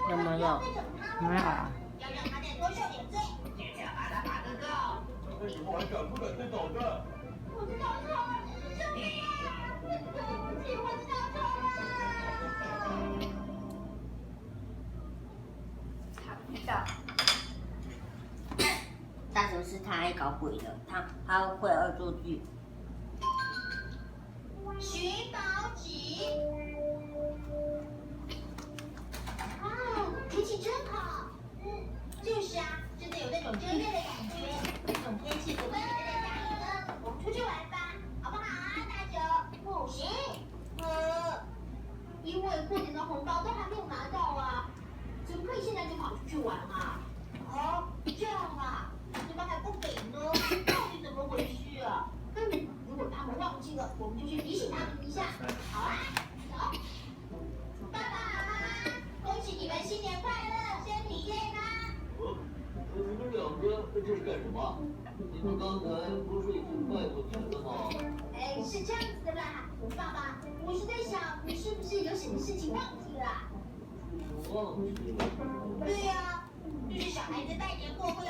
有没有？没有啊。要让他再多受点罪。接下来的马哥哥，你们还敢不敢再捣蛋？我知道错了，救命啊！对不起，我知道错了。知道。大雄是他爱搞鬼的，他会恶作剧。寻宝纸。哦，天气真好。就是啊，真的有那种正月的感觉。这种天气不会待在家里呢，我们出去玩吧，好不好啊，大雄？不行。因为过年的红包都还没有拿到啊，怎么可以现在就跑出去玩啊？哦，这样啊，怎么还不给呢？到底怎么回事啊？如果他们忘记了，我们就去提醒他们一下。好啊，走。爸爸妈妈，恭喜你们新年快乐，身体健康。你们两个这是干什么？你们刚才不是已经拜过年了吗？是这样子的啦，爸爸，我是在想你是不是有什么事情忘记了？忘记了。对呀，就是小孩子拜年过会。